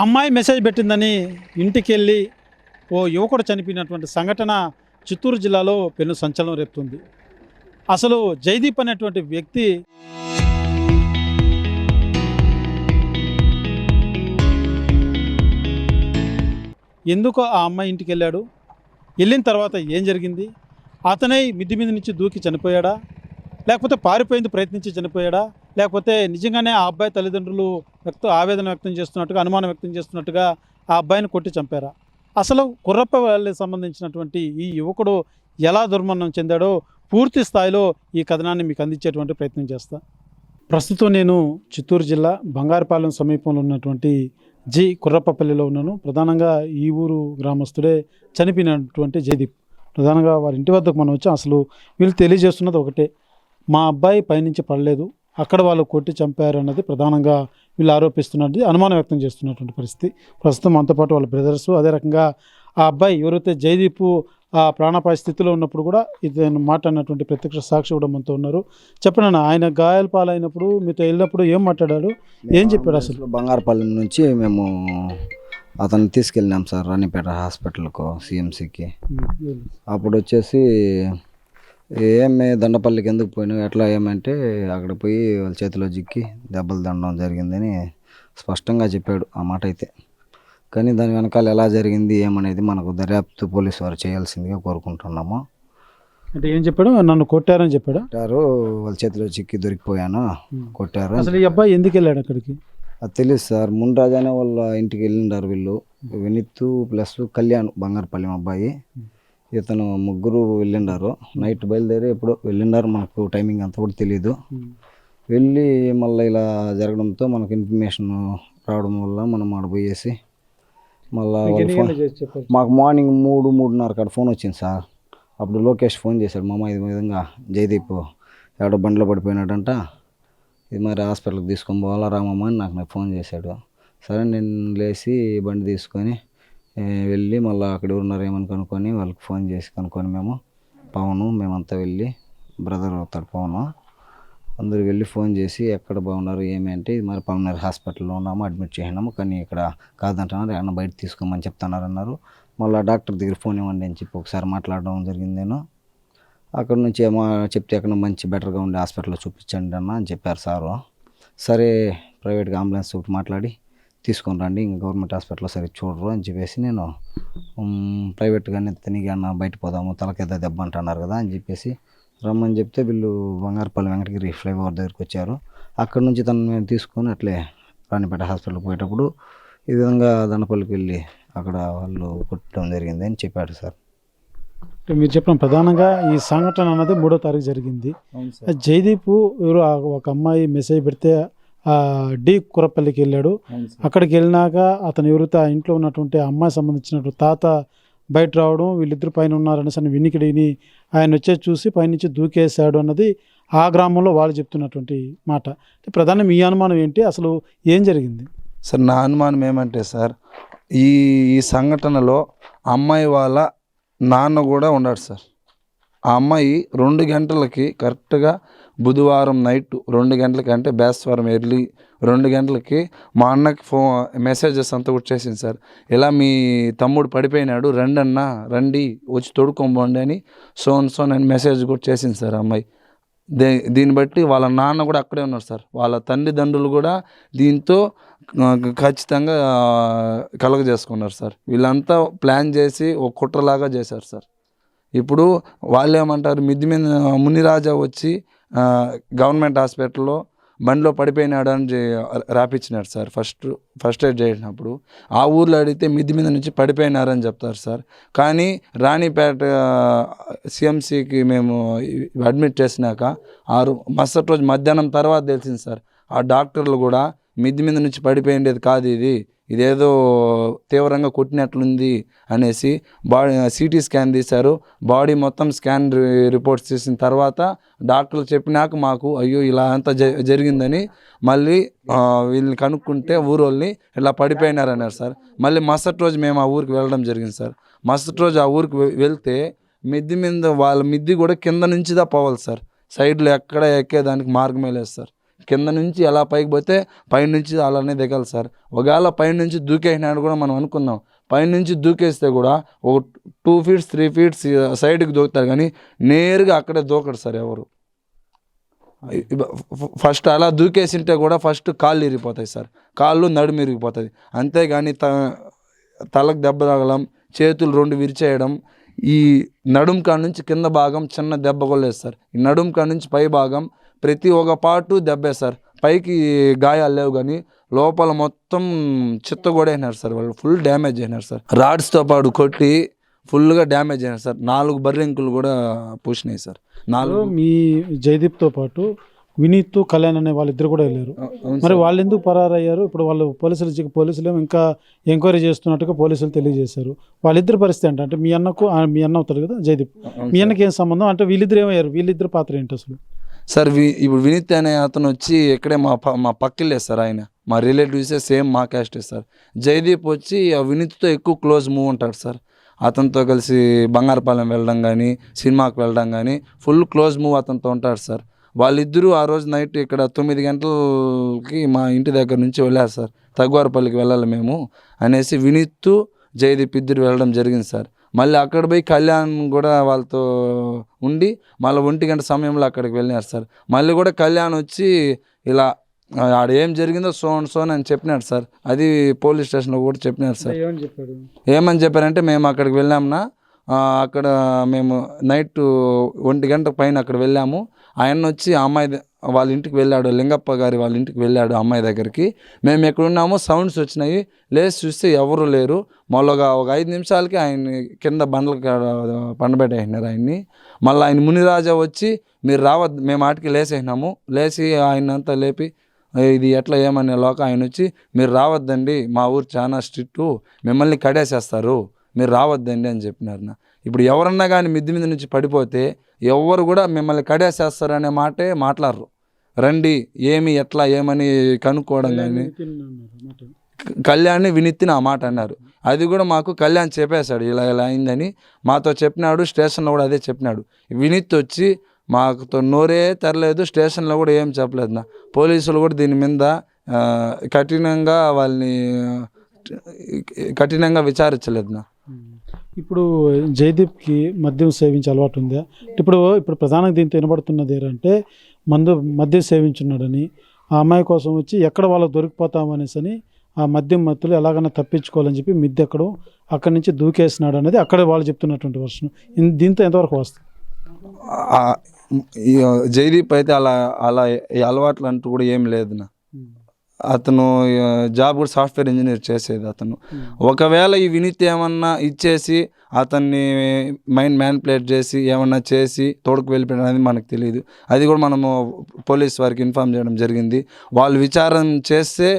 అమ్మాయి మెసేజ్ పెట్టిందని ఇంటికెళ్ళి ఓ యువకుడు చనిపోయినటువంటి సంఘటన చిత్తూరు జిల్లాలో పెను సంచలనం రేపుతుంది. అసలు జైదీప్ అనేటువంటి వ్యక్తి ఎందుకు ఆ అమ్మాయి ఇంటికి వెళ్ళాడు, వెళ్ళిన తర్వాత ఏం జరిగింది, అతనే మిద్ది మీద నుంచి దూకి చనిపోయాడా, లేకపోతే పారిపోయేందుకు ప్రయత్నించి చనిపోయాడా, లేకపోతే నిజంగానే ఆ అబ్బాయి తల్లిదండ్రులు ఆవేదన వ్యక్తం చేస్తున్నట్టుగా, అనుమానం వ్యక్తం చేస్తున్నట్టుగా ఆ అబ్బాయిని కొట్టి చంపారా? అసలు కుర్రప్పకి సంబంధించినటువంటి ఈ యువకుడు ఎలా దుర్మరణం చెందాడో పూర్తి స్థాయిలో ఈ కథనాన్ని మీకు అందించేటువంటి ప్రయత్నం చేస్తా. ప్రస్తుతం నేను చిత్తూరు జిల్లా బంగారుపాలెం సమీపంలో ఉన్నటువంటి కుర్రప్పపల్లిలో ఉన్నాను. ప్రధానంగా ఈ ఊరు గ్రామస్తుడే చనిపోయినటువంటి జయదీప్. ప్రధానంగా వారి ఇంటి వద్దకు మనం వచ్చాం. అసలు వీళ్ళు తెలియజేస్తున్నది ఒకటే, మా అబ్బాయి పైనుంచి పడలేదు, అక్కడ వాళ్ళు కొట్టి చంపారు అన్నది ప్రధానంగా వీళ్ళు ఆరోపిస్తున్నది, అనుమానం వ్యక్తం చేస్తున్నటువంటి పరిస్థితి. ప్రస్తుతం మనతో పాటు వాళ్ళ బ్రదర్స్, అదే రకంగా ఆ అబ్బాయి ఎవరైతే జయదీప్ ఆ ప్రాణాపాయ స్థితిలో ఉన్నప్పుడు కూడా ఇతను మాట్లాడినటువంటి ప్రత్యక్ష సాక్షి కూడా మనతో ఉన్నారు. చెప్పండి, ఆయన గాయాల పాలైనప్పుడు మీతో వెళ్ళినప్పుడు ఏం మాట్లాడాడు, ఏం చెప్పాడు? అసలు బంగారుపాలెం నుంచి మేము అతన్ని తీసుకెళ్ళినాం సార్ రాణిపేట హాస్పిటల్కు, సిఎంసికి. అప్పుడు వచ్చేసి ఏమే దండపల్లికి ఎందుకు పోయినావు, ఎట్లా ఏమంటే అక్కడ పోయి వాళ్ళ చేతిలో జిక్కి దెబ్బలు దండడం జరిగిందని స్పష్టంగా చెప్పాడు ఆ మాట అయితే. కానీ దాని వెనకాల ఎలా జరిగింది ఏమనేది మనకు దర్యాప్తు పోలీసు వారు చేయాల్సిందిగా కోరుకుంటున్నాము. అంటే ఏం చెప్పాడు? నన్ను కొట్టారని చెప్పాడు. కొట్టారు, వాళ్ళ చేతిలో చిక్కి దొరికిపోయాను, కొట్టారు. అసలు ఈ అబ్బాయి ఎందుకు వెళ్ళాడు అక్కడికి అది తెలియదు సార్. మున్రాజ్ అనే వాళ్ళ ఇంటికి వెళ్ళిండారు వీళ్ళు, వినీత్ ప్లస్ కళ్యాణ్ బంగారుపల్లి అబ్బాయి, ఇతను ముగ్గురు వెళ్ళిండారు. నైట్ బయలుదేరి ఎప్పుడో వెళ్ళిండారు, మనకు టైమింగ్ అంతా కూడా తెలియదు. వెళ్ళి మళ్ళీ ఇలా జరగడంతో మనకు ఇన్ఫర్మేషన్ రావడం వల్ల మనం ఆడ పోయేసి మళ్ళీ మాకు మార్నింగ్ 3:30 కాడ ఫోన్ వచ్చింది సార్. అప్పుడు లోకేష్ ఫోన్ చేశాడు, మామ ఇది విధంగా జయదీప్ ఎవడో బండిలో పడిపోయినాడంట, ఇది మరి హాస్పిటల్కి తీసుకొని పోవాలా రామమ్మ అని నాకు ఫోన్ చేశాడు. సరే నేను లేచి బండి తీసుకొని వెళ్ళి మళ్ళీ అక్కడ ఎవరున్నారు ఏమని కనుక్కొని వాళ్ళకి ఫోన్ చేసి కనుక్కొని పవను మేమంతా వెళ్ళి, బ్రదర్ అవుతాడు పవను, అందరూ వెళ్ళి ఫోన్ చేసి ఎక్కడ బాగున్నారు ఏమి అంటే, ఇది మరి పల్మనరీ హాస్పిటల్లో ఉన్నాము, అడ్మిట్ చేసినాము, కానీ ఇక్కడ కాదంటున్నారు, ఏమన్నా బయట తీసుకోమని చెప్తున్నారు అన్నారు. మళ్ళీ డాక్టర్ దగ్గర ఫోన్ ఇవ్వండి అని చెప్పి ఒకసారి మాట్లాడడం జరిగింది. నేను అక్కడ నుంచి ఏమో చెప్తే ఎక్కడ మంచి బెటర్గా ఉండే హాస్పిటల్లో చూపించండి అన్న అని చెప్పారు సారు. సరే ప్రైవేట్గా అంబులెన్స్ ఒకటి మాట్లాడి తీసుకొని రండి, ఇంకా గవర్నమెంట్ హాస్పిటల్లో సరే చూడరు అని చెప్పేసి నేను ప్రైవేట్గానే తిరిగి అన్న బయట పోదాము, తలకేదా దెబ్బ అంటున్నారు కదా అని చెప్పేసి రమ్మని చెప్తే వీళ్ళు బంగారుపల్లి వెంకటగిరి ఫ్లైఓవర్ దగ్గరికి వచ్చారు. అక్కడ నుంచి తను మేము తీసుకొని అట్లే రాణిపేట హాస్పిటల్కి పోయేటప్పుడు ఈ విధంగా దండపల్లికి వెళ్ళి అక్కడ వాళ్ళు కొట్టడం జరిగింది అని చెప్పాడు సార్. మీరు చెప్పిన ప్రధానంగా ఈ సంఘటన అన్నది 3వ తారీఖు జరిగింది. జయదీప్ ఎవరు ఒక అమ్మాయి మెసేజ్ పెడితే కుర్రపల్లికి వెళ్ళాడు. అక్కడికి వెళ్ళినాక అతను ఎవరైతే ఆ ఇంట్లో ఉన్నటువంటి అమ్మాయి సంబంధించినటువంటి తాత బయట రావడం, వీళ్ళిద్దరు పైన ఉన్నారనేసి వినికిడిని ఆయన వచ్చే చూసి పైనుంచి దూకేశాడు అన్నది ఆ గ్రామంలో వాళ్ళు చెప్తున్నటువంటి మాట. ప్రధాన మీ అనుమానం ఏంటి, అసలు ఏం జరిగింది? సార్ నా అనుమానం ఏమంటే సార్, ఈ సంఘటనలో అమ్మాయి వాళ్ళ నాన్న కూడా ఉన్నాడు సార్. ఆ అమ్మాయి 2 గంటలకి కరెక్ట్గా బుధవారం నైట్ 2 గంటలకి, అంటే బేస్తవారం ఎర్లీ 2 గంటలకి మా అన్నకి మెసేజెస్ అంతా కూడా చేసింది సార్. ఇలా మీ తమ్ముడు పడిపోయినాడు, రండి అన్న, రండి వచ్చి తొడుక్కోండి అని సోన్ అని మెసేజ్ కూడా చేసింది సార్ అమ్మాయి. దీన్ని బట్టి వాళ్ళ నాన్న కూడా అక్కడే ఉన్నారు సార్. వాళ్ళ తల్లిదండ్రులు కూడా దీంతో ఖచ్చితంగా కలగజేసుకున్నారు సార్. వీళ్ళంతా ప్లాన్ చేసి ఒక కుట్రలాగా చేశారు సార్. ఇప్పుడు వాళ్ళు ఏమంటారు, మిద్ది మీద మునిరాజా వచ్చి గవర్నమెంట్ హాస్పిటల్లో బండిలో పడిపోయినాడు అని రాపించినాడు సార్. ఫస్ట్ ఎయిడ్ చేసినప్పుడు ఆ ఊర్లో అడిగితే మిద్ది మీద నుంచి పడిపోయినారని చెప్తారు సార్. కానీ రాణిపేట సిఎంసికి మేము అడ్మిట్ చేసినాక మరుసటి రోజు మధ్యాహ్నం తర్వాత తెలిసింది సార్. ఆ డాక్టర్లు కూడా మిద్ది మీద నుంచి పడిపోయిండేది కాదు, ఇదేదో తీవ్రంగా కొట్టినట్లుంది అనేసి సిటీ స్కాన్ తీశారు. బాడీ మొత్తం స్కాన్ రిపోర్ట్స్ తీసిన తర్వాత డాక్టర్లు చెప్పినాక మాకు అయ్యో ఇలా అంతా జరిగిందని మళ్ళీ వీళ్ళని కనుక్కుంటే ఊరోళ్ళని ఇలా పడిపోయినారన్నారు సార్. మళ్ళీ మరుసటి రోజు మేము ఆ ఊరికి వెళ్ళడం జరిగింది సార్. మరుసటి రోజు ఆ ఊరికి వెళ్తే మిద్ది మీద వాళ్ళ మిద్ది కూడా కింద నుంచి పోవాలి సార్, సైడ్లో ఎక్కడ ఎక్కేదానికి మార్గమే లేదు సార్. కింద నుంచి ఎలా పైకి పోతే పైనుంచి అలానే దిగాలి సార్. ఒకవేళ పైనుంచి దూకేసినాడు కూడా మనం అనుకుందాం, పైనుంచి దూకేస్తే కూడా ఒక 2 feet 3 feet సైడ్కి దూకుతారు కానీ నేరుగా అక్కడే దూకడు సార్ ఎవరు. ఫస్ట్ అలా దూకేసింటే కూడా ఫస్ట్ కాళ్ళు ఇరిగిపోతాయి సార్, కాళ్ళు నడుము ఇరిగిపోతుంది. అంతేగాని తలకు దెబ్బ తగలం, చేతులు 2 విరిచేయడం, ఈ నడుం కాడ నుంచి కింద భాగం చిన్న దెబ్బ కొలేదు సార్. ఈ నడుం కాడ నుంచి పై భాగం ప్రతి ఒక్క పాటు దెబ్బే సార్. పైకి గాయాలు లేవు కానీ లోపల మొత్తం చిత్తగొడేసినారు సార్, వాళ్ళు ఫుల్ డ్యామేజ్ అయినారు సార్. రాడ్స్తో పాటు కొట్టి ఫుల్గా డ్యామేజ్ అయినారు సార్. 4 బర్రెంకులు కూడా పూసినాయి సార్. 4 మీ జయదీప్తో పాటు వినీత్, కళ్యాణ్ అనే వాళ్ళిద్దరు కూడా వెళ్ళారు. మరి వాళ్ళు ఎందుకు పరారయ్యారు? ఇప్పుడు వాళ్ళు పోలీసులు ఇంకా ఎంక్వైరీ చేస్తున్నట్టుగా పోలీసులు తెలియజేశారు. వాళ్ళిద్దరు పరిస్థితి అంటే మీ అన్న అవుతారు కదా జయదీప్, మీ అన్నకి ఏం సంబంధం? అంటే వీళ్ళిద్దరు ఏమయ్యారు? వీళ్ళిద్దరు పాత్ర ఏంటి అసలు? సార్ ఇప్పుడు వినీత్ అనే అతను వచ్చి ఇక్కడే మా పక్కిలే సార్, ఆయన మా రిలేటివ్సే, సేమ్ మా క్యాస్టే సార్. జయదీప్ వచ్చి ఆ వినీత్తో ఎక్కువ క్లోజ్ మూవ్ ఉంటాడు సార్. అతనితో కలిసి బంగారపాలెం వెళ్ళడం కానీ, సినిమాకి వెళ్ళడం కానీ ఫుల్ క్లోజ్ మూవ్ అతనితో ఉంటాడు సార్. వాళ్ళిద్దరూ ఆ రోజు నైట్ ఇక్కడ 9 గంటలకి మా ఇంటి దగ్గర నుంచి వెళ్ళారు సార్. తగ్గువారపల్లికి వెళ్ళాలి మేము అనేసి వినీత్, జయదీప్ ఇద్దరు వెళ్ళడం జరిగింది సార్. మళ్ళీ అక్కడ పోయి కళ్యాణ్ కూడా వాళ్ళతో ఉండి మళ్ళీ 1 గంట సమయంలో అక్కడికి వెళ్ళినారు సార్. మళ్ళీ కూడా కళ్యాణ్ వచ్చి ఇలా ఆడ ఏం జరిగిందో సోన్ అని చెప్పినాడు సార్. అది పోలీస్ స్టేషన్లో కూడా చెప్పినారు సార్. ఏమని చెప్పారంటే, మేము అక్కడికి వెళ్ళామన్నా, అక్కడ మేము నైట్ 1 గంట పైన అక్కడ వెళ్ళాము. ఆయన వచ్చి ఆ అమ్మాయి వాళ్ళ ఇంటికి వెళ్ళాడు, లింగప్ప గారి వాళ్ళ ఇంటికి వెళ్ళాడు అమ్మాయి దగ్గరికి. మేము ఎక్కడ ఉన్నామో సౌండ్స్ వచ్చినాయి, లేచి చూస్తే ఎవరు లేరు. మళ్ళీ ఒక 5 నిమిషాలకి ఆయన్ని కింద బండ్లకి పండబెట్టేసినారు ఆయన్ని. మళ్ళీ ఆయన మునిరాజా వచ్చి మీరు రావద్దు, మేము ఆటికి లేసేసినాము, లేచి ఆయన అంతా లేపి ఇది ఎట్లా ఏమనే లోక ఆయన వచ్చి మీరు రావద్దండి, మా ఊరు చాలా స్ట్రిక్టు, మిమ్మల్ని కడేసేస్తారు, మీరు రావద్దండి అని చెప్పినారు. ఇప్పుడు ఎవరన్నా కానీ మిద్ది మీద నుంచి పడిపోతే ఎవరు కూడా మిమ్మల్ని కడేసేస్తారు అనే మాటే మాట్లాడరు. రండి ఏమి ఎట్లా ఏమని కనుక్కోవడం కానీ. కళ్యాణ్ వినీత్ని ఆ మాట అన్నారు. అది కూడా మాకు కళ్యాణ్ చెప్పేశాడు, ఇలా అయిందని మాతో చెప్పినాడు. స్టేషన్లో కూడా అదే చెప్పినాడు. వినీత్ వచ్చి మాకుతో నోరే తెరలేదు, స్టేషన్లో కూడా ఏం చెప్పలేదు. పోలీసులు కూడా దీని మీద కఠినంగా విచారించలేదు. ఇప్పుడు జయదీప్కి మద్యం సేవించే అలవాటు ఉందా? ఇప్పుడు ప్రధానంగా దీంతో వినబడుతున్నది ఏంటంటే మద్యం సేవించున్నాడని, ఆ అమ్మాయి కోసం వచ్చి ఎక్కడ వాళ్ళకి దొరికిపోతామనేసి ఆ మద్యం మత్తులు ఎలాగైనా తప్పించుకోవాలని చెప్పి మిద్దె ఎక్కడం, అక్కడి నుంచి దూకేసినాడు అనేది అక్కడ వాళ్ళు చెప్తున్నటువంటి వర్షం. దీంతో ఎంతవరకు వస్తుంది? జయదీప్ అయితే అలా అలవాట్లు అంటూ కూడా ఏం లేదు. అతను జాబ్ కూడా సాఫ్ట్వేర్ ఇంజనీర్ చేసేది అతను. ఒకవేళ ఈ వినీత్ ఏమన్నా ఇచ్చేసి అతన్ని మైండ్ మ్యానిపులేట్ చేసి ఏమన్నా చేసి తోడుకు వెళ్ళిపోయాడు అనేది మనకు తెలియదు. అది కూడా మనము పోలీస్ వారికి ఇన్ఫార్మ్ చేయడం జరిగింది. వాళ్ళు విచారణ చేస్తే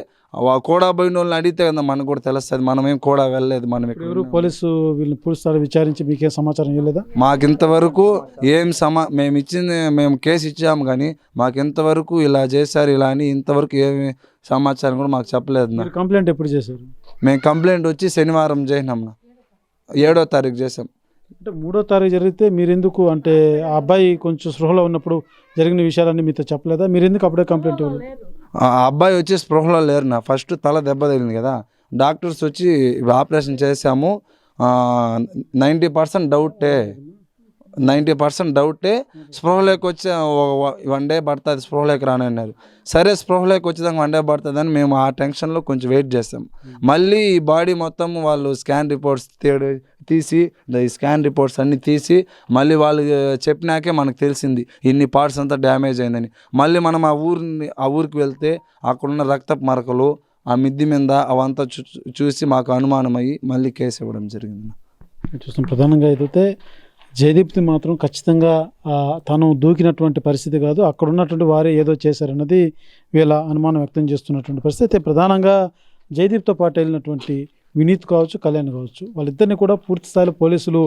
కూడా పోయిన వాళ్ళని అడిగితే కదా మనకు కూడా తెలుస్తుంది. మనమేం కూడా వెళ్ళలేదు. మనం ఎవరు పోలీసు వీళ్ళని పూర్తిస్థాయి విచారించి మీకేం సమాచారం ఇవ్వలేదా? మాకు ఇంతవరకు మేము కేసు ఇచ్చాము కానీ మాకు ఇంతవరకు ఇలా చేశారు ఇలా అని ఇంతవరకు ఏమి సమాచారం కూడా మాకు చెప్పలేదు. కంప్లైంట్ ఎప్పుడు చేశారు? మేము కంప్లైంట్ వచ్చి శనివారం చేసినాం, 7వ తారీఖు చేసాం. అంటే 3వ తారీఖు జరిగితే మీరెందుకు, అంటే ఆ అబ్బాయి కొంచెం స్పృహలో ఉన్నప్పుడు జరిగిన విషయాలన్నీ మీతో చెప్పలేదా? మీరు ఎందుకు అప్పుడే కంప్లైంట్ ఇవ్వలేదు? ఆ అబ్బాయి వచ్చి స్పృహలో లేరు. ఫస్ట్ తల దెబ్బ తగిలింది కదా, డాక్టర్స్ వచ్చి ఆపరేషన్ చేసాము, 90% డౌటే, స్పృహలోకి వచ్చి 1 డే పడుతుంది స్పృహలోకి రానన్నారు. సరే స్పృహలోకి వచ్చేదాకా 1 డే పడుతుంది అని మేము ఆ టెన్షన్లో కొంచెం వెయిట్ చేసాం. మళ్ళీ ఈ బాడీ మొత్తం వాళ్ళు స్కాన్ రిపోర్ట్స్ తీసి ఈ స్కాన్ రిపోర్ట్స్ అన్నీ తీసి మళ్ళీ వాళ్ళు చెప్పినాకే మనకు తెలిసింది ఇన్ని పార్ట్స్ అంతా డ్యామేజ్ అయిందని. మళ్ళీ మనం ఆ ఊరికి వెళ్తే అక్కడున్న రక్తపు మరకలు ఆ మిద్ది మీద అవంతా చూసి మాకు అనుమానం అయ్యి మళ్ళీ కేసు ఇవ్వడం జరిగింది. చూస్తాం ప్రధానంగా అయితే జయదీప్తి మాత్రం ఖచ్చితంగా తను దూకినటువంటి పరిస్థితి కాదు, అక్కడ ఉన్నటువంటి వారే ఏదో చేశారన్నది వీళ్ళ అనుమానం వ్యక్తం చేస్తున్నటువంటి పరిస్థితి. ప్రధానంగా జయదీప్తో పాటు వెళ్ళినటువంటి వినీత్ కావచ్చు, కళ్యాణ్ కావచ్చు, వాళ్ళిద్దరిని కూడా పూర్తి స్థాయిలో పోలీసులు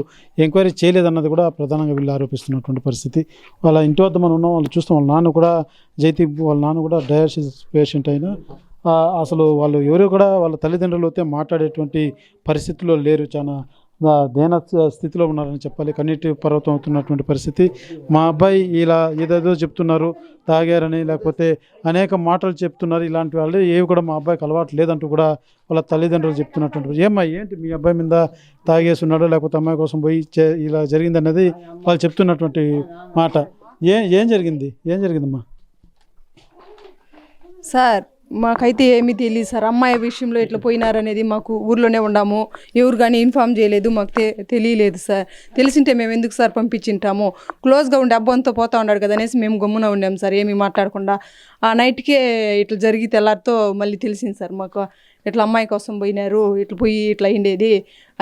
ఎంక్వైరీ చేయలేదన్నది కూడా ప్రధానంగా వీళ్ళు ఆరోపిస్తున్నటువంటి పరిస్థితి. వాళ్ళ ఇంటి వద్ద మనం ఉన్నాం, వాళ్ళు చూస్తాం. వాళ్ళ నాన్న కూడా జయదీప్ వాళ్ళ నాన్న కూడా డయాలసిస్ పేషెంట్ అయినా అసలు వాళ్ళు ఎవరు కూడా వాళ్ళ తల్లిదండ్రులు అయితే మాట్లాడేటువంటి పరిస్థితుల్లో లేరు. చాలా దేన స్థితిలో ఉన్నారని చెప్పాలి. కన్నీటి పర్వతం అవుతున్నటువంటి పరిస్థితి. మా అబ్బాయి ఇలా ఏదేదో చెప్తున్నారు, తాగారని, లేకపోతే అనేక మాటలు చెప్తున్నారు. ఇలాంటి వాళ్ళు ఏవి కూడా మా అబ్బాయికి అలవాటు లేదంటూ కూడా వాళ్ళ తల్లిదండ్రులు చెప్తున్నటువంటి. ఏమ్మా ఏంటి మీ అబ్బాయి మీద తాగేసి ఉన్నాడో లేకపోతే అమ్మాయి కోసం పోయి ఇలా జరిగింది అనేది వాళ్ళు చెప్తున్నటువంటి మాట. ఏం జరిగిందమ్మా? సార్ మాకైతే ఏమీ తెలియదు సార్. అమ్మాయి విషయంలో ఎట్లా పోయినారనేది మాకు ఊర్లోనే ఉన్నాము, ఎవరు కానీ ఇన్ఫామ్ చేయలేదు, మాకు తెలియలేదు సార్. తెలిసింటే మేము ఎందుకు సార్ పంపించింటాము, క్లోజ్గా ఉండి అబ్బంతో పోతా ఉన్నాడు కదా అనేసి మేము గమ్మున ఉండాము సార్, ఏమీ మాట్లాడకుండా. ఆ నైట్కే ఇట్లా జరిగి తెల్లారితో మళ్ళీ తెలిసింది సార్ మాకు, ఇట్లా అమ్మాయి కోసం పోయినారు, ఇట్లా పోయి ఇట్లా అయిండేది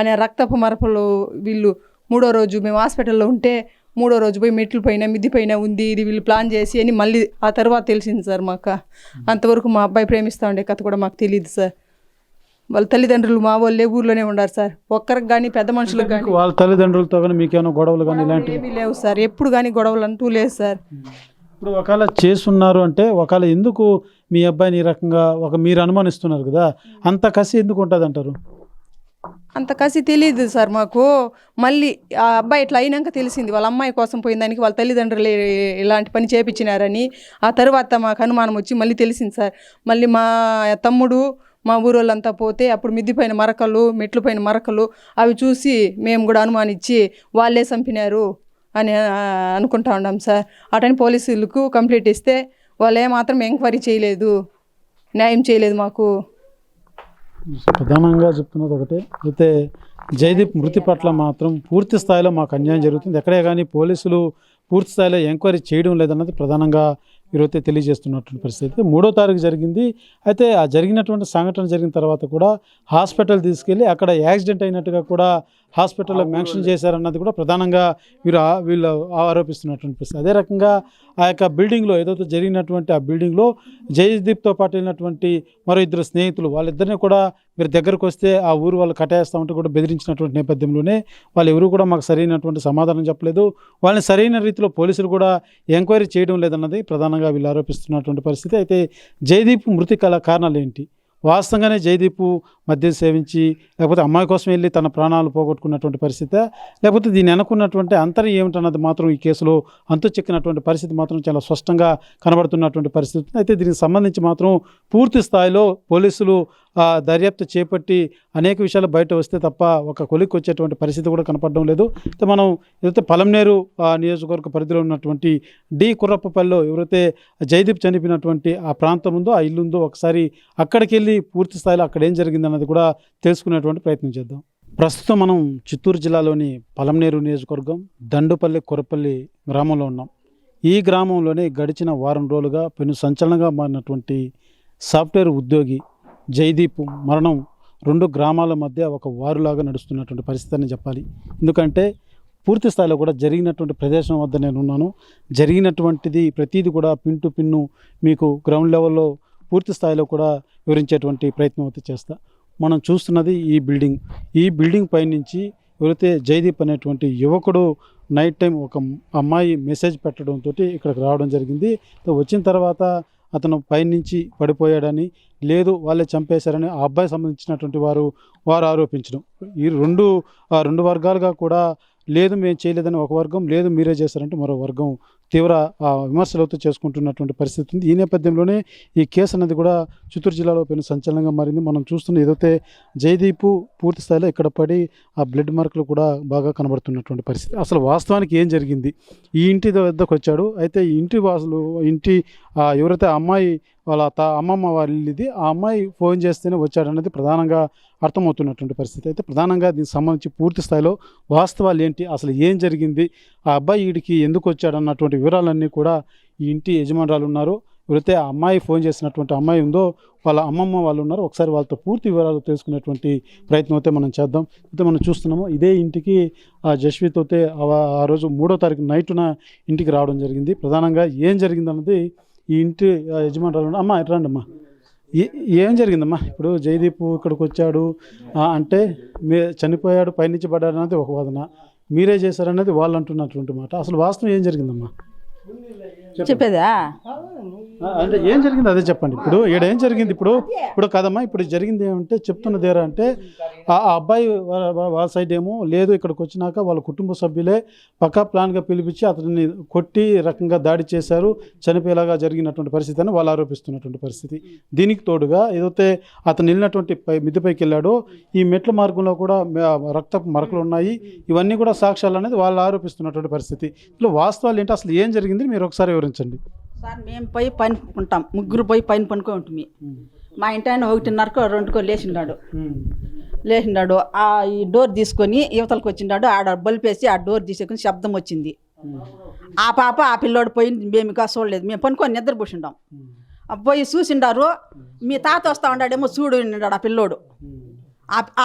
అనే రక్తపు మరపలు. వీళ్ళు 3వ రోజు మేము హాస్పిటల్లో ఉంటే 3వ రోజు పోయి మెట్లు పైన మిద్ది పైన ఉంది, ఇది వీళ్ళు ప్లాన్ చేసి అని మళ్ళీ ఆ తర్వాత తెలిసింది సార్ మాకు. అంతవరకు మా అబ్బాయి ప్రేమిస్తూ ఉండే కథ కూడా మాకు తెలియదు సార్. వాళ్ళ తల్లిదండ్రులు మా వాళ్ళే ఊర్లోనే ఉన్నారు సార్. ఒక్కరికి కానీ పెద్ద మనుషులకు కానీ వాళ్ళ తల్లిదండ్రులతో కానీ మీకేమైనా గొడవలు కానీ ఇలాంటివి ఏమీ లేవు సార్. ఎప్పుడు కానీ గొడవలు అంటూ లేదు సార్. ఇప్పుడు ఒకవేళ చేస్తున్నారు అంటే ఒకవేళ ఎందుకు మీ అబ్బాయిని ఈ రకంగా మీరు అనుమానిస్తున్నారు కదా, అంత కసి ఎందుకు ఉంటుంది అంటారు? అంత కసి తెలియదు సార్ మాకు. మళ్ళీ ఆ అబ్బాయి ఇట్లా అయినాక తెలిసింది వాళ్ళ అమ్మాయి కోసం పోయిన దానికి వాళ్ళ తల్లిదండ్రులు ఇలాంటి పని చేపించినారని. ఆ తర్వాత మాకు అనుమానం వచ్చి మళ్ళీ తెలిసింది సార్. మళ్ళీ మా తమ్ముడు మా ఊరోళ్ళంతా పోతే అప్పుడు మిద్ది పైన మరకలు, మెట్లు పైన మరకలు అవి చూసి మేము కూడా అనుమానించి వాళ్ళే చంపినారు అని అనుకుంటా ఉన్నాం సార్. అటని పోలీసులకు కంప్లైంట్ ఇస్తే వాళ్ళు ఏమాత్రం ఎంక్వైరీ చేయలేదు, న్యాయం చేయలేదు మాకు. ప్రధానంగా చెప్తున్నది ఒకటే, అయితే జయదీప్ మృతి పట్ల మాత్రం పూర్తి స్థాయిలో మాకు అన్యాయం జరుగుతుంది, ఎక్కడే కానీ పోలీసులు పూర్తి స్థాయిలో ఎంక్వైరీ చేయడం లేదన్నది ప్రధానంగా ఈరోజు తెలియజేస్తున్నటువంటి పరిస్థితి. 3వ తారీఖు జరిగింది. అయితే ఆ జరిగినటువంటి సంఘటన జరిగిన తర్వాత కూడా హాస్పిటల్ తీసుకెళ్ళి అక్కడ యాక్సిడెంట్ అయినట్టుగా కూడా హాస్పిటల్లో మెన్షన్ చేశారన్నది కూడా ప్రధానంగా వీళ్ళు ఆరోపిస్తున్నటువంటి పరిస్థితి. అదే రకంగా ఆ యొక్క బిల్డింగ్లో ఏదైతే జరిగినటువంటి ఆ బిల్డింగ్లో జయదీప్తో పాటు వెళ్ళినటువంటి మరో 2 స్నేహితులు, వాళ్ళిద్దరిని కూడా మీరు దగ్గరకు వస్తే ఆ ఊరు వాళ్ళు కట్టేస్తూ ఉంటే కూడా బెదిరించినటువంటి నేపథ్యంలోనే వాళ్ళు ఎవరు కూడా మాకు సరైనటువంటి సమాధానం చెప్పలేదు, వాళ్ళని సరైన రీతిలో పోలీసులు కూడా ఎంక్వైరీ చేయడం లేదన్నది ప్రధానంగా వీళ్ళు ఆరోపిస్తున్నటువంటి పరిస్థితి. అయితే జయదీప్ మృతి కారణాలు ఏంటి? వాస్తవంగానే జయదీప్ మద్యం సేవించి లేకపోతే అమ్మాయి కోసం వెళ్ళి తన ప్రాణాలు పోగొట్టుకున్నటువంటి పరిస్థితి, లేకపోతే దీన్ని అనుకున్నటువంటి అంతరం ఏమిటన్నది మాత్రం ఈ కేసులో అంతు చెక్కినటువంటి పరిస్థితి మాత్రం చాలా స్పష్టంగా కనబడుతున్నటువంటి పరిస్థితి. అయితే దీనికి సంబంధించి మాత్రం పూర్తి స్థాయిలో పోలీసులు దర్యాప్తు చేపట్టి అనేక విషయాలు బయట వస్తే తప్ప ఒక కొలిక్కి వచ్చేటువంటి పరిస్థితి కూడా కనపడడం లేదు. అయితే మనం ఏదైతే పలమనేరు నియోజకవర్గ పరిధిలో ఉన్నటువంటి కుర్రప్పపల్లిలో ఎవరైతే జయదీప్ చనిపోయినటువంటి ఆ ప్రాంతం ఉందో, ఆ ఇల్లు ఉందో, ఒకసారి అక్కడికి వెళ్ళి పూర్తి స్థాయిలో అక్కడ ఏం జరిగిందన్నది కూడా తెలుసుకునేటువంటి ప్రయత్నం చేద్దాం. ప్రస్తుతం మనం చిత్తూరు జిల్లాలోని పలమనేరు నియోజకవర్గం దండుపల్లి కుర్రపల్లి గ్రామంలో ఉన్నాం. ఈ గ్రామంలోనే గడిచిన వారం రోజులుగా పెను సంచలనంగా మారినటువంటి సాఫ్ట్వేర్ ఉద్యోగి జయదీప్ మరణం 2 గ్రామాల మధ్య ఒక వారులాగా నడుస్తున్నటువంటి పరిస్థితి అని చెప్పాలి. ఎందుకంటే పూర్తి స్థాయిలో కూడా జరిగినటువంటి ప్రదేశం వద్ద నేను ఉన్నాను. జరిగినటువంటిది ప్రతిదీ కూడా పిన్ టు పిన్ను మీకు గ్రౌండ్ లెవెల్లో పూర్తి స్థాయిలో కూడా వివరించేటువంటి ప్రయత్నం అయితే చేస్తా. మనం చూస్తున్నది ఈ బిల్డింగ్ పైనుంచి ఎవరైతే జయదీప్ అనేటువంటి యువకుడు నైట్ టైం ఒక అమ్మాయి మెసేజ్ పెట్టడంతో ఇక్కడికి రావడం జరిగింది. వచ్చిన తర్వాత అతను పైనుంచి పడిపోయాడని, లేదు వాళ్ళే చంపేశారని ఆ అబ్బాయి సంబంధించినటువంటి వారు ఆరోపించడం. ఈ రెండు వర్గాలుగా కూడా లేదు మేము చేయలేదని ఒక వర్గం, లేదు మీరే చేశారంటే మరో వర్గం తీవ్ర విమర్శలతో చేసుకుంటున్నటువంటి పరిస్థితి ఉంది. ఈ నేపథ్యంలోనే ఈ కేసు అనేది కూడా చిత్తూరు జిల్లాలో పెను సంచలనంగా మారింది. మనం చూస్తున్న ఏదైతే జయదీప్ పూర్తి స్థాయిలో ఇక్కడ పడి ఆ బ్లడ్ మార్కులు కూడా బాగా కనబడుతున్నటువంటి పరిస్థితి. అసలు వాస్తవానికి ఏం జరిగింది? ఈ ఇంటి వద్దకు వచ్చాడు. అయితే ఈ ఇంటి ఎవరైతే అమ్మాయి వాళ్ళ అమ్మమ్మ వాళ్ళది, ఆ అమ్మాయి ఫోన్ చేస్తేనే వచ్చాడన్నది ప్రధానంగా అర్థమవుతున్నటువంటి పరిస్థితి. అయితే ప్రధానంగా దీనికి సంబంధించి పూర్తి స్థాయిలో వాస్తవాలు ఏంటి, అసలు ఏం జరిగింది, ఆ అబ్బాయి వీడికి ఎందుకు వచ్చాడన్నటువంటి వివరాలన్నీ కూడా ఈ ఇంటి యజమానురాలు ఉన్నారు, ఎవరైతే ఆ అమ్మాయి ఫోన్ చేసినటువంటి అమ్మాయి ఉందో వాళ్ళ అమ్మమ్మ వాళ్ళు ఉన్నారు. ఒకసారి వాళ్ళతో పూర్తి వివరాలు తెలుసుకునేటువంటి ప్రయత్నం అయితే మనం చేద్దాం. అయితే మనం చూస్తున్నాము ఇదే ఇంటికి జస్విత్ అయితే ఆ రోజు 3వ తారీఖు నైటున ఇంటికి రావడం జరిగింది. ప్రధానంగా ఏం జరిగిందన్నది ఈ ఇంటి యజమానురాలు అమ్మ ఎట్రండి అమ్మా, ఏం జరిగిందమ్మా? ఇప్పుడు జయదీప్ ఇక్కడికి వచ్చాడు అంటే చనిపోయాడు, పైనుంచి పడ్డాడు అన్నది ఒక వాదన, మీరే చేశారన్నది వాళ్ళు అంటున్నటువంటి మాట. అసలు వాస్తవం ఏం జరిగిందమ్మా? చెప్పేదా అంటే ఏం జరిగింది అదే చెప్పండి. ఇప్పుడు ఏం జరిగింది? ఇప్పుడు కదమ్మా, ఇప్పుడు జరిగింది ఏమంటే చెప్తున్నదేరా అంటే ఆ అబ్బాయి వాళ్ళ సైడ్ ఏమో లేదు, ఇక్కడికి వచ్చినాక వాళ్ళ కుటుంబ సభ్యులే పక్కా ప్లాన్గా పిలిపించి అతన్ని కొట్టి రకంగా దాడి చేశారు, చనిపోయేలాగా జరిగినటువంటి పరిస్థితి అని వాళ్ళు ఆరోపిస్తున్నటువంటి పరిస్థితి. దీనికి తోడుగా ఏదైతే అతను వెళ్ళినటువంటి మిద్దెపైకి వెళ్ళాడో ఈ మెట్ల మార్గంలో కూడా రక్తపు మరకలు ఉన్నాయి. ఇవన్నీ కూడా సాక్ష్యాలు అనేది వాళ్ళు ఆరోపిస్తున్నటువంటి పరిస్థితి. ఇందులో వాస్తవాలు ఏంటి, అసలు ఏం జరిగింది మీరు ఒకసారి వివరించండి. సార్ మేము పోయి పని ఉంటాం, ముగ్గురు పోయి పని పనుకుంటుంది. మా ఇంటి ఆయన 1:30కో 2కో లేచినాడు. ఈ డోర్ తీసుకొని యువతలకు వచ్చినాడు. ఆడ బల్పేసి ఆ డోర్ తీసుకొని శబ్దం వచ్చింది. ఆ పాప ఆ పిల్లోడు పోయింది, మేము ఇంకా చూడలేదు. మేము పనుకొని నిద్రపోసిండాం. పోయి చూసిండారు, మీ తాత వస్తా ఉన్నాడేమో చూడు ఉన్నాడు ఆ పిల్లోడు.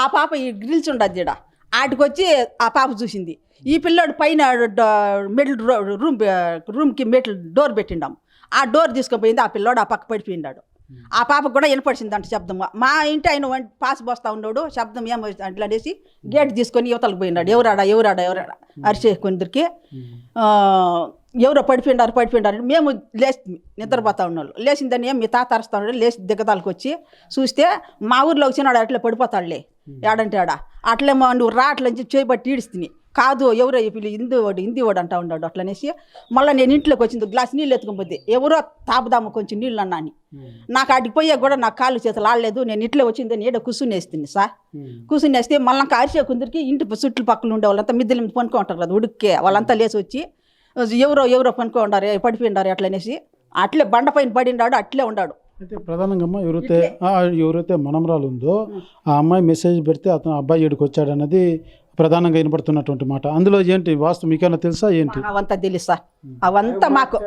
ఆ పాప ఈ గ్రిల్స్ ఉండదు ఈడ, ఆటికి వచ్చి ఆ పాప చూసింది. ఈ పిల్లోడు పైన మెట్లు రూమ్కి మెట్లు డోర్ పెట్టిండాం. ఆ డోర్ తీసుకుపోయింది. ఆ పిల్లోడు ఆ పక్క పడిపోయినాడు. ఆ పాపకు కూడా వినపడిచింది అంట శబ్దం. మా ఇంటి ఆయన పాస్ పోస్తా ఉన్నాడు, శబ్దం ఏమో అట్లా అనేసి గేట్ తీసుకొని యువతలకు పోయినాడు. ఎవరాడా అరిచే కొందరికి ఎవరో పడిపోయినారు. మేము లేచి నిద్రపోతా ఉన్నాడు. లేచిందని మీ తాత అరుస్తా ఉన్నాడు. లేచి దిగదాలకు వచ్చి చూస్తే మా ఊర్లో వచ్చినాడు, అట్లే పడిపోతాడులే ఏడంటే ఆడ. అట్లేమో నువ్వు రా అట్లా చేయబట్టి ఈడుస్తుంది. కాదు ఎవరో హిందీ వాడు అంటా ఉన్నాడు. అట్లా అనేసి మళ్ళీ నేను ఇంట్లోకి వచ్చింది, గ్లాస్ నీళ్ళు ఎత్తుకొని ఎవరో తాపుదాము కొంచెం నీళ్ళు అన్నా అని. నాకు అడిగి పోయా కూడా నాకు కాళ్ళు చేతులు ఆడలేదు. నేను ఇంట్లో వచ్చిందని ఏడో కూర్చునేస్తుంది సార్. కూర్చునేస్తే మళ్ళీ అరిసే కొందరికి ఇంటి చుట్టూ పక్కల ఉండే వాళ్ళంతా మిద్దెల మీద పనుకో ఉంటారు కదా ఉడిక్కే, వాళ్ళంతా లేచి వచ్చి ఎవరో పనుకో ఉండారు, పడిపోయిండారు. అట్లా అనేసి అట్లే బండ పైన పడిండాడు, అట్లే ఉన్నాడు. అయితే ప్రధానంగా అమ్మ ఎవరైతే మనమరాలు ఉందో ఆ అమ్మాయి మెసేజ్ పెడితే అతను అబ్బాయి ఏడుకు వచ్చాడు అన్నది ప్రధానంగా వినపడుతున్నటువంటి మాట. అందులో ఏంటి వాస్తవం మీకైనా తెలుసా ఏంటి? అవంతా తెలుసు సార్, అవంతా మాకు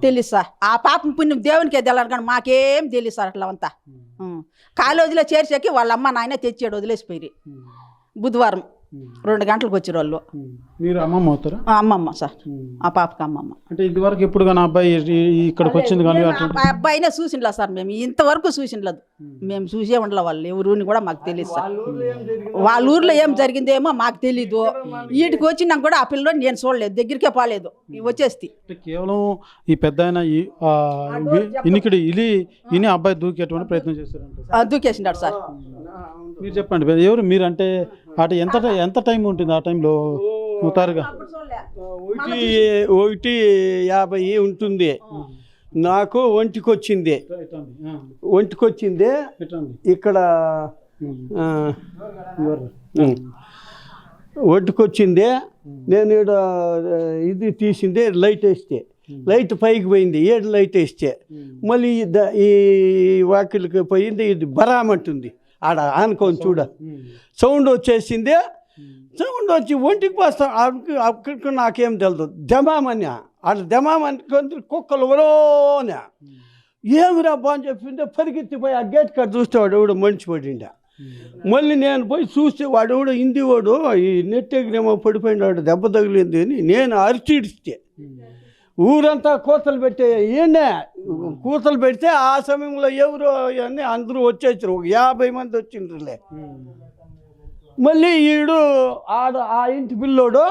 తెలుసు సార్. ఆ పాపం పుణ్యం దేవునికే తెల్లారు కానీ మాకేం తెలుసు సార్. అట్లా అంతా కాలేజీలో చేర్చాకి వాళ్ళ అమ్మ నాయన తెచ్చాడు, వదిలేసిపోయి బుధవారం 2 గంటలకు వచ్చారు వాళ్ళు. మీరు అమ్మమ్మ అవుతారా? అమ్మమ్మ సార్, ఆ పాపకి అమ్మమ్మ. అంటే ఇదివరకు ఎప్పుడు కానీ అబ్బాయి ఇక్కడికి వచ్చింది కానీ అబ్బాయినే చూసిండ్లా సార్. మేము ఇంతవరకు చూసిండలేదు, మేము చూసే ఉండలే. వాళ్ళు ఎవరుని కూడా మాకు తెలియదు సార్. వాళ్ళ ఊర్లో ఏం జరిగిందేమో మాకు తెలీదు. వీటికి వచ్చినా కూడా ఆ పిల్లని నేను చూడలేదు, దగ్గరికే పోలేదు, వచ్చేసి. కేవలం ఈ పెద్ద ఇనికిడి ఇని అబ్బాయి దూకేటువంటి ప్రయత్నం చేశారు, దూకేసిండాడు సార్. మీరు చెప్పండి ఎవరు మీరు? అంటే అటు ఎంత టైం ఉంటుంది ఆ టైంలో ముతారుగా? 1:50 ఉంటుంది. నాకు ఒంటికొచ్చింది ఇక్కడ ఒంటికొచ్చింది. నేను ఇక్కడ ఇది తీసింది, లైట్ వేస్తే లైట్ పైకి పోయింది, 7 లైట్ వేస్తే మళ్ళీ ఈ వాకిలికి పోయింది. ఇది బరామంటుంది ఆడ ఆనుకొని చూడ. సౌండ్ వచ్చేసింది. సౌండ్ వచ్చి ఒంటికి పోస్తాం. అక్కడికి నాకేం తెలియదు. దమామని ఆడ దమామని కుక్కలు వరోనే ఏమి రాబ్బా అని చెప్పిందే పరిగెత్తిపోయి ఆ గేట్ కాడ చూస్తే వాడు ఎవడో మనిషి పడిండే. మళ్ళీ నేను పోయి చూస్తే వాడు ఎవడో హిందీ వాడు ఈ నెట్ ఎగిరేమో పడిపోయినాడు, దెబ్బ తగిలింది అని నేను అరిచిడిస్తే ఊరంతా కూతలు పెట్టే ఈయనే కూతలు పెడితే ఆ సమయంలో ఎవరు అని అందరూ వచ్చేసారు. ఒక 50 మంది వచ్చిండ్రులే. మళ్ళీ ఈడు ఆ ఇంటి పిల్లోడు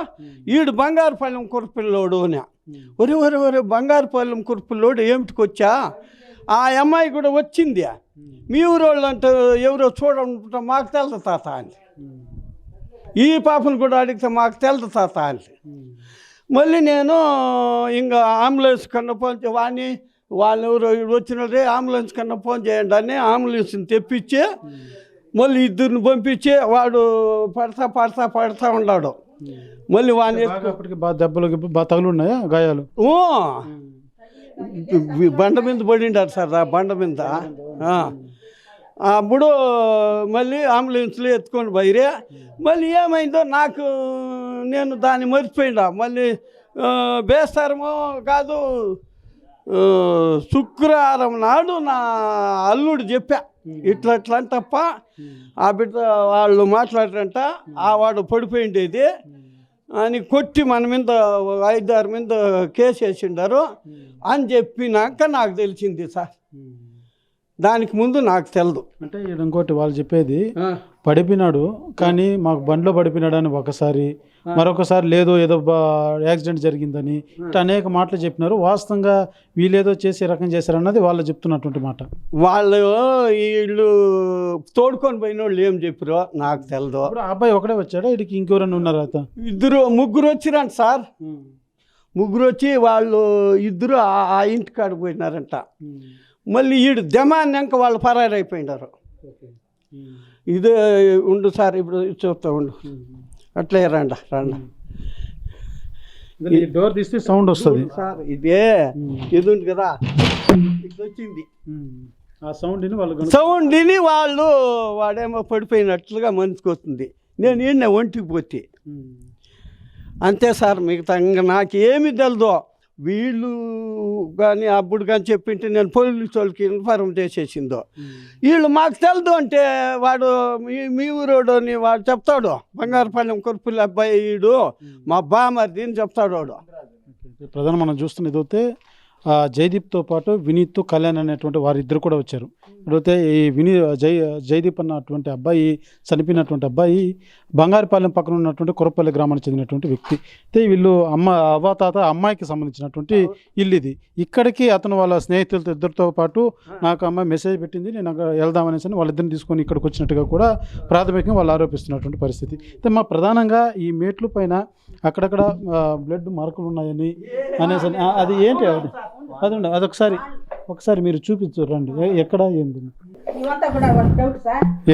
ఈడు బంగారుపాలెం కుర్రపిల్లోడు అని. ఒరే బంగారుపాలెం కుర్రపిల్లోడు ఏమిటికి వచ్చా? ఆ అమ్మాయి కూడా వచ్చింది. మీ ఊరోళ్ళు అంటే ఎవరో చూడంట, మాకు తెలుసు తాత అని. ఈ పాపను కూడా అడిగితే మాకు తెలుసు తాత అని. మళ్ళీ నేను ఇంకా అంబులెన్స్ కన్నా ఫోన్ వాళ్ళు ఎవరో వచ్చినదే అంబులెన్స్ కన్నా ఫోన్ చేయండి అని అంబులెన్స్ని తెప్పించి మళ్ళీ 2 పంపించి వాడు పడతా ఉన్నాడు. మళ్ళీ వాడిని దెబ్బలు బాగా తగులున్నాయా గాయాలు? బండ మీద పడిండారు సార్, ఆ బండ మీద. అప్పుడు మళ్ళీ అంబులెన్స్లో ఎత్తుకొని పోయిరే. మళ్ళీ ఏమైందో నాకు నేను దాన్ని మర్చిపోయిందా. మళ్ళీ బేస్తారమో కాదు శుక్రవారం నాడు నా అల్లుడు చెప్పా ఇట్లా తప్ప ఆ బిడ్డ వాళ్ళు మాట్లాడారంట, ఆ వాడు పడిపోయిండేది అని కొట్టి మన మీద 5-6 మీద కేసు వేసిండారు అని చెప్పినాక నాకు తెలిసింది సార్. దానికి ముందు నాకు తెలదు. అంటే ఇంకోటి వాళ్ళు చెప్పేది పడిపోయినాడు, కానీ మాకు బండిలో పడిపోయినాడు అని ఒకసారి, మరొకసారి లేదు ఏదో యాక్సిడెంట్ జరిగిందని ఇట్లా అనేక మాటలు చెప్పినారు. వాస్తవంగా వీళ్ళేదో చేసి ఈ రకం చేశారన్నది వాళ్ళు చెప్తున్నటువంటి మాట. వాళ్ళు వీళ్ళు తోడుకొని పోయిన వాళ్ళు ఏం చెప్పారో నాకు తెలదు. ఇప్పుడు ఆ అబ్బాయి ఒకడే వచ్చాడా, ఇడికి ఇంకెవరైనా ఉన్నారా? ముగ్గురు వచ్చిరంట సార్. ముగ్గురు వచ్చి వాళ్ళు ఇద్దరు ఆ ఇంటి కాడ పోయినారంట. మళ్ళీ ఈడు దమాన్నాక వాళ్ళు పరారైపోయినారు. ఇదే ఉండు సార్, ఇప్పుడు చూస్తా ఉండు, అట్లే రండి. డోర్ తీస్తే సౌండ్ వస్తుంది సార్. ఇదే ఇది ఉంది కదా, ఇది వచ్చింది. ఆ సౌండ్ విని వాడేమో పడిపోయినట్లుగా మనసుకు వస్తుంది. నేను ఈయన ఒంటికి పోతే అంతే సార్. మిగతా ఇంకా నాకేమీ తెలదు. వీళ్ళు కానీ అప్పుడు కానీ చెప్పింటే నేను పోలీసు వాళ్ళకి ఇన్ఫార్మ్ చేసేసిందో. వీళ్ళు మాకు తెలదు అంటే వాడు మీ ఊరోడు అని వాడు చెప్తాడు. బంగారుపాలెం కొరుపుల అబ్బాయి వీడు మా బామర్ది అని చెప్తాడు వాడు. ప్రధాన మనం చూస్తున్న ఇదైతే జయదీప్తో పాటు వినీత్, కళ్యాణ్ అనేటువంటి వారిద్దరు కూడా వచ్చారు. ఇప్పుడైతే ఈ జయదీప్ అన్నటువంటి అబ్బాయి, చనిపోయినటువంటి అబ్బాయి బంగారుపాలెం పక్కన ఉన్నటువంటి కొరపల్లి గ్రామానికి చెందినటువంటి వ్యక్తి. అయితే వీళ్ళు అవ్వాతాత అమ్మాయికి సంబంధించినటువంటి ఇల్లు ఇది. ఇక్కడికి అతను వాళ్ళ స్నేహితులతో ఇద్దరితో పాటు నాకు అమ్మాయి మెసేజ్ పెట్టింది, నేను వెళ్దామనేసి వాళ్ళిద్దరిని తీసుకొని ఇక్కడికి వచ్చినట్టుగా కూడా ప్రాథమికంగా వాళ్ళు ఆరోపిస్తున్నటువంటి పరిస్థితి. అయితే మా ప్రధానంగా ఈ మేట్ల పైన అక్కడక్కడ బ్లడ్ మార్కులు ఉన్నాయని అనేసి, అది ఏంటి అదండి, ఒకసారి మీరు చూపించు రండి. ఎక్కడ ఏంది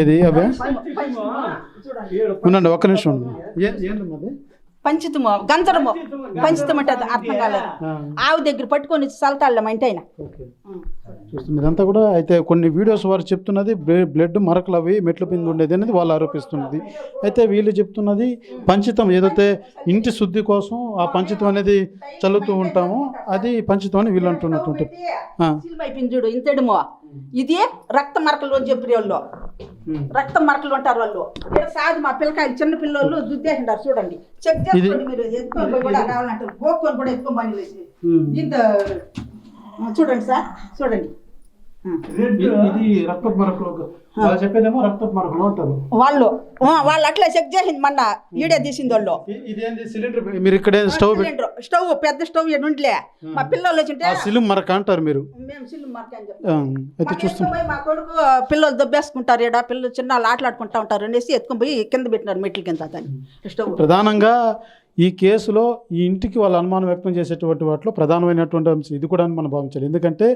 ఏది అవే ఉండండి, ఒక్క నిమిషం ఉండండి. పంచితము గంజరము పంచితం అంటే అర్థం కాలేదు. ఆవు దగ్గర పట్టుకొని సలతాళ్ళం అంటే ఆయన చూస్తుంది ఇదంతా కూడా. అయితే కొన్ని వీడియోస్ వారు చెప్తున్నది బ్లడ్ మరకలు అవి మెట్ల పిండి ఉండేది అనేది వాళ్ళు ఆరోపిస్తున్నది. అయితే వీళ్ళు చెప్తున్నది పంచితం, ఏదైతే ఇంటి శుద్ధి కోసం ఆ పంచితం అనేది చల్లుతూ ఉంటామో అది పంచితం అని వీళ్ళు అంటున్నటువంటి. చూడు ఇంతేమో ఇది రక్త మరకలు అని చెప్పి వాళ్ళు రక్త మరకలు ఉంటారు వాళ్ళు. సాధు మా పిల్లకాయలు చిన్న పిల్లలు దుద్దేసింటారు చూడండి. చెక్ చేసుకోండి మీరు. ఎత్తుకొని కూడా కావాలంటారు, గోక్కొని కూడా ఎత్తుకోమని ఇంత చూడండి సార్, చూడండి. ఇది రక్తపు మరకలు, వాళ్ళు చెప్పేదేమో రక్తపు మరకలు అంటారు వాళ్ళు అట్లా చెక్ చేసింది మొన్న ఈడే తీసింది వాళ్ళు. ఇదేంటి సిలిండర్, మీరు ఇక్కడ స్టవ్ పెద్ద స్టవ్ ఉండిలే మా పిల్లలు వచ్చింటే సిలిం మరక అంటారు మీరు. మేము సిలిం మరక అని చెప్తాం. మా కొడుకు పిల్లలు దొబ్బేసుకుంటారు, ఈడ పిల్లలు చిన్న వాళ్ళు ఆటలాడుకుంటా ఉంటారు అనేసి ఎత్తుకొని పోయి కింద పెట్టినారు మెట్ల కింద. దాన్ని స్టవ్ ప్రధానంగా ఈ కేసులో ఈ ఇంటికి వాళ్ళ అనుమానం వ్యక్తం చేసేటువంటి వాటిలో ప్రధానమైనటువంటి అంశం ఇది కూడా అని మనం భావించాలి. ఎందుకంటే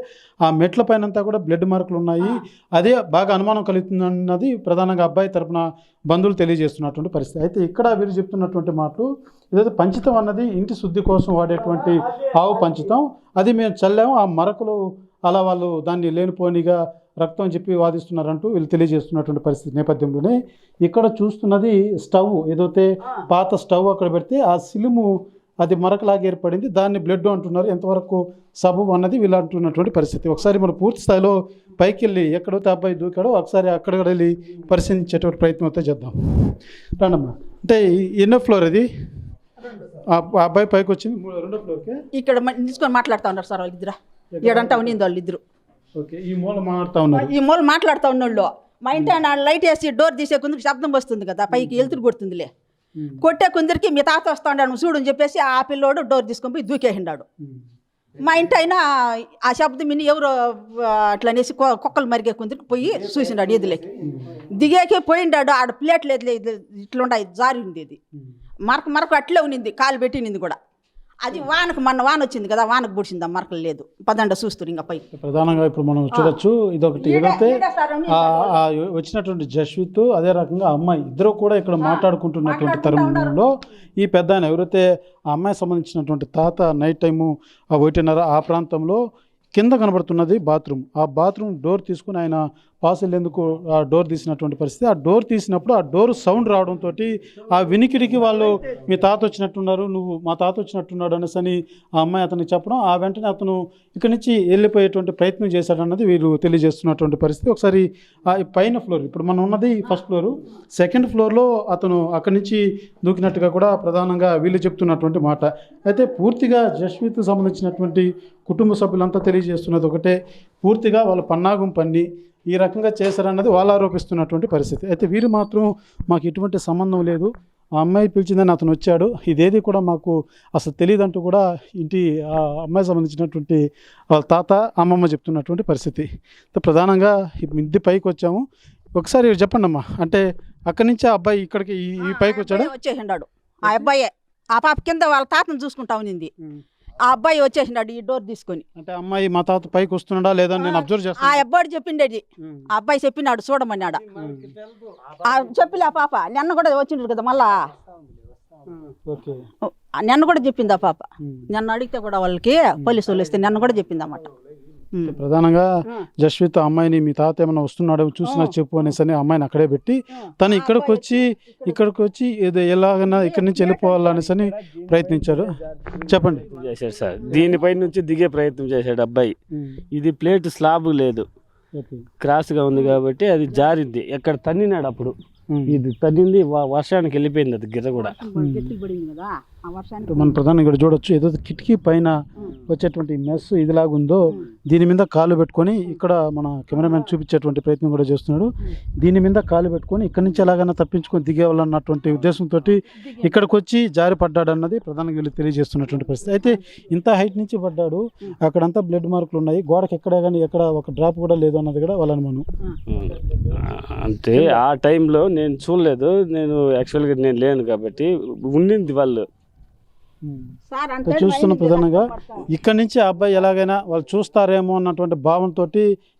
ఆ మెట్ల పైన అంతా కూడా బ్లడ్ మార్కులు ఉన్నాయి, అదే బాగా అనుమానం కలుగుతుందన్నది ప్రధానంగా అబ్బాయి తరపున బంధువులు తెలియజేస్తున్నటువంటి పరిస్థితి. అయితే ఇక్కడ వీరు చెప్తున్నటువంటి మాటలు, ఏదైతే పంచితం అన్నది ఇంటి శుద్ధి కోసం వాడేటువంటి ఆవు పంచితం, అది మేము చల్లాము, ఆ మరకలు అలా వాళ్ళు దాన్ని లేనిపోనిగా రక్తం అని చెప్పి వాదిస్తున్నారంటూ వీళ్ళు తెలియజేస్తున్నటువంటి పరిస్థితి నేపథ్యంలోనే ఇక్కడ చూస్తున్నది స్టవ్, ఏదైతే పాత స్టవ్ అక్కడ పెడితే ఆ సిలుము అది మరకలాగా ఏర్పడింది, దాన్ని బ్లడ్ అంటున్నారు. ఎంతవరకు సబబు అన్నది వీళ్ళు అంటున్నటువంటి పరిస్థితి. ఒకసారి మనం పూర్తి స్థాయిలో పైకి వెళ్ళి ఎక్కడైతే అబ్బాయి దూకాడో ఒకసారి అక్కడ వెళ్ళి పరిశీలించేటువంటి ప్రయత్నం అయితే చేద్దాం. రండమ్మా. అంటే ఎన్నో ఫ్లోర్ ఇది? ఆ అబ్బాయి పైకి వచ్చింది రెండో ఫ్లోర్కి. ఇక్కడ తీసుకొని మాట్లాడుతూ ఉన్నారు సార్ వాళ్ళిద్దరు. ఏడంటా ఉన్నింది వాళ్ళు ఇద్దరు. ఈ మూల మాట్లాడుతూ ఉన్నోళ్ళు. మా ఇంటి లైట్ వేసి డోర్ తీసే కొందరికి శబ్దం వస్తుంది కదా, పైకి వెళ్తురు కొడుతుందిలే. కొట్టే కొందరికి మీ తాత వస్తా ఉన్నాడు చూడని చెప్పేసి ఆ పిల్లోడు డోర్ తీసుకొని పోయి దూకేసిండాడు. మా ఇంటి అయినా ఆ శబ్దం విని ఎవరు అట్లా అనేసి కుక్కలు మరిగే కొందరికి పోయి చూసిండాడు. ఎదులేకి దిగాకే పోయిండాడు. ఆడ ప్లేట్ లేదు, ఇట్లుండే జారి ఉంది. అది మరక అట్లే ఉన్నింది, కాలు పెట్టినింది కూడా. అది వానకు మొన్న వాన వచ్చింది కదా, వానకు పొడిచింది, ఆ మరకలు లేదు. పదండ చూస్తారు ఇంకా పై. ప్రధానంగా ఇప్పుడు మనం చూడొచ్చు, ఇదొకటి ఏదైతే వచ్చినటువంటి జస్విత్ అదే రకంగా అమ్మాయి ఇద్దరు కూడా ఇక్కడ మాట్లాడుకుంటున్నటువంటి తరుణంలో ఈ పెద్ద ఆయన ఎవరైతే ఆ అమ్మాయి సంబంధించినటువంటి తాత నైట్ టైము 1:30 ఆ ప్రాంతంలో కింద కనబడుతున్నది బాత్రూమ్. ఆ బాత్రూమ్ డోర్ తీసుకుని ఆయన పాస్ వెళ్ళేందుకు ఆ డోర్ తీసినటువంటి పరిస్థితి. ఆ డోర్ తీసినప్పుడు ఆ డోర్ సౌండ్ రావడంతో ఆ వినికిడికి వాళ్ళు మీ తాత వచ్చినట్టున్నారు, నువ్వు మా తాత వచ్చినట్టున్నాడు అనేసి ఆ అమ్మాయి అతనికి చెప్పడం, ఆ వెంటనే అతను ఇక్కడి నుంచి వెళ్ళిపోయేటువంటి ప్రయత్నం చేశాడన్నది వీళ్ళు తెలియజేస్తున్నటువంటి పరిస్థితి. ఒకసారి పైన ఫ్లోర్, ఇప్పుడు మనం ఉన్నది ఫస్ట్ ఫ్లోరు, సెకండ్ ఫ్లోర్లో అతను అక్కడి నుంచి దూకినట్టుగా కూడా ప్రధానంగా వీళ్ళు చెప్తున్నటువంటి మాట. అయితే పూర్తిగా జస్విత్కు సంబంధించినటువంటి కుటుంబ సభ్యులంతా తెలియజేస్తున్నది ఒకటే, పూర్తిగా వాళ్ళ పన్నాగం పన్ని ఈ రకంగా చేశారన్నది వాళ్ళు ఆరోపిస్తున్నటువంటి పరిస్థితి. అయితే వీరు మాత్రం మాకు ఎటువంటి సంబంధం లేదు, ఆ అమ్మాయి పిలిచిందని అతను వచ్చాడు, ఇదేది కూడా మాకు అసలు తెలియదంటూ కూడా ఇంటి ఆ అమ్మాయి సంబంధించినటువంటి వాళ్ళ తాత అమ్మమ్మ చెప్తున్నటువంటి పరిస్థితి. ప్రధానంగా ఈ మిద్ది పైకి వచ్చాము. ఒకసారి చెప్పండి అమ్మా, అంటే అక్కడి నుంచి ఆ అబ్బాయి ఇక్కడికి ఈ పైకి వచ్చాడా? వచ్చేసిండాడు ఆ అబ్బాయే. ఆ పాప కింద వాళ్ళ తాతను చూసుకుంటా ఉంది. ఆ అబ్బాయి వచ్చేసిండాడు ఈ డోర్ తీసుకొని. అంటే అమ్మాయి మా తాత పైకి వస్తున్నాడా లేదా నేను అబ్జర్వ్ ఆ చేస్తాను. అబ్బాయి చెప్పిండేది, ఆ అబ్బాయి చెప్పినాడు చూడమన్నాడు. చెప్పలే ఆ పాప, నిన్న కూడా వచ్చిండు కదా మళ్ళా, ఓకే, నిన్న కూడా చెప్పింది ఆ పాప. నిన్న అడిగితే కూడా వాళ్ళకి పోలీసు వాళ్ళు వస్తే నిన్న కూడా చెప్పింది అన్నమాట. ప్రధానంగా జస్విత్ అమ్మాయిని మీ తాత ఏమైనా వస్తున్నాడో చూసినా చెప్పు అనేసి అని అమ్మాయిని అక్కడే పెట్టి తను ఇక్కడికి వచ్చి ఏదో ఎలాగైనా ఇక్కడి నుంచి వెళ్ళిపోవాలనేసి అని ప్రయత్నించారు. చెప్పండి. చేశాడు సార్, దీనిపై నుంచి దిగే ప్రయత్నం చేశాడు అబ్బాయి. ఇది ప్లేట్ స్లాబ్ లేదు, క్రాస్గా ఉంది కాబట్టి అది జారింది. ఎక్కడ తన్నినాడు అప్పుడు, ఇది తన్నింది వర్షానికి వెళ్ళిపోయింది అది గిర్ర కూడా. మన ప్రధాని ఇక్కడ చూడొచ్చు, ఏదో కిటికీ పైన వచ్చేటువంటి మెస్ ఇదిలాగుందో దీని మీద కాలు పెట్టుకొని, ఇక్కడ మన కెమెరామెన్ చూపించేటువంటి ప్రయత్నం కూడా చేస్తున్నాడు. దీని మీద కాలు పెట్టుకొని ఇక్కడి నుంచి ఎలాగైనా తప్పించుకొని దిగేవాళ్ళన్నటువంటి ఉద్దేశంతో ఇక్కడికి వచ్చి జారి పడ్డాడు అన్నది ప్రధానంగా వీళ్ళు తెలియజేస్తున్నటువంటి పరిస్థితి. అయితే ఇంత హైట్ నుంచి పడ్డాడు, అక్కడంతా బ్లడ్ మార్కులు ఉన్నాయి, గోడకి ఎక్కడే కానీ ఎక్కడ ఒక డ్రాప్ కూడా లేదు అన్నది కూడా వాళ్ళ అనుమానం. అంటే ఆ టైంలో నేను చూడలేదు, నేను యాక్చువల్గా నేను లేను కాబట్టి ఉండింది వాళ్ళు. చూస్తున్న ప్రధానంగా ఇక్కడి నుంచి ఆ అబ్బాయి ఎలాగైనా వాళ్ళు చూస్తారేమో అన్నటువంటి భావంతో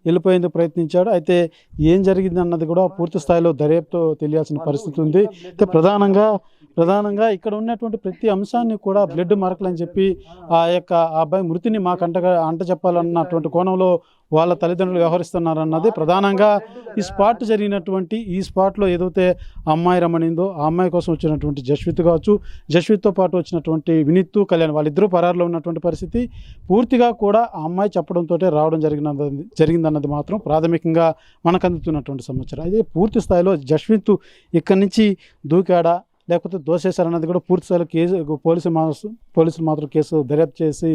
వెళ్ళిపోయేందుకు ప్రయత్నించాడు. అయితే ఏం జరిగింది అన్నది కూడా పూర్తి స్థాయిలో దర్యాప్తు తెలియాల్సిన పరిస్థితి ఉంది. అయితే ప్రధానంగా ఇక్కడ ఉన్నటువంటి ప్రతి అంశాన్ని కూడా బ్లడ్ మార్కులు అని చెప్పి ఆ అబ్బాయి మృతిని మాకు అంట చెప్పాలన్నటువంటి కోణంలో వాళ్ళ తల్లిదండ్రులు వ్యవహరిస్తున్నారన్నది ప్రధానంగా ఈ స్పాట్లో ఏదైతే అమ్మాయి రమణిందో ఆ అమ్మాయి కోసం వచ్చినటువంటి జస్విత్ కావచ్చు, జస్విత్తో పాటు వచ్చినటువంటి వినీత్, కళ్యాణ్ వాళ్ళిద్దరూ పరారులో ఉన్నటువంటి పరిస్థితి. పూర్తిగా కూడా ఆ అమ్మాయి చెప్పడంతో రావడం జరిగిందన్నది మాత్రం ప్రాథమికంగా మనకు అందుతున్నటువంటి సమాచారం. అయితే పూర్తి స్థాయిలో జస్విత్ ఇక్కడి నుంచి దూకాడా లేకపోతే దోషేశారన్నది కూడా పూర్తి స్థాయిలో పోలీసులు మాత్రం కేసు దర్యాప్తు చేసి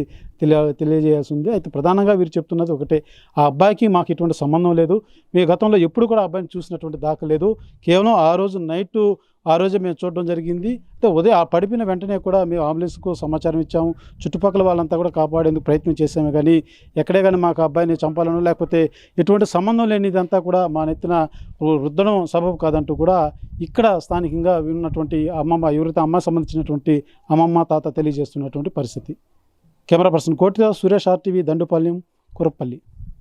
తెలియజేయాల్సి ఉంది. అయితే ప్రధానంగా వీరు చెప్తున్నది ఒకటే, ఆ అబ్బాయికి మాకు ఎటువంటి సంబంధం లేదు, మీ గతంలో ఎప్పుడు కూడా అబ్బాయిని చూసినటువంటి దాఖలు లేదు, కేవలం ఆ రోజే మేము చూడడం జరిగింది. అయితే ఉదయం ఆ పడిపోయిన వెంటనే కూడా మేము అంబులెన్స్కు సమాచారం ఇచ్చాము, చుట్టుపక్కల వాళ్ళంతా కూడా కాపాడేందుకు ప్రయత్నం చేసాము, కానీ ఎక్కడే కానీ మాకు అబ్బాయిని చంపాలను లేకపోతే ఎటువంటి సంబంధం లేనిదంతా కూడా మా నెత్తిన రుద్దడం సబబు కాదంటూ కూడా ఇక్కడ స్థానికంగా ఉన్నటువంటి ఎవరైతే అమ్మాయి సంబంధించినటువంటి అమ్మమ్మ తాత తెలియజేస్తున్నటువంటి పరిస్థితి. కెమెరా పర్సన్ కోటితో సురేష్, RTV, దండుపాలెం, కురప్పల్లి.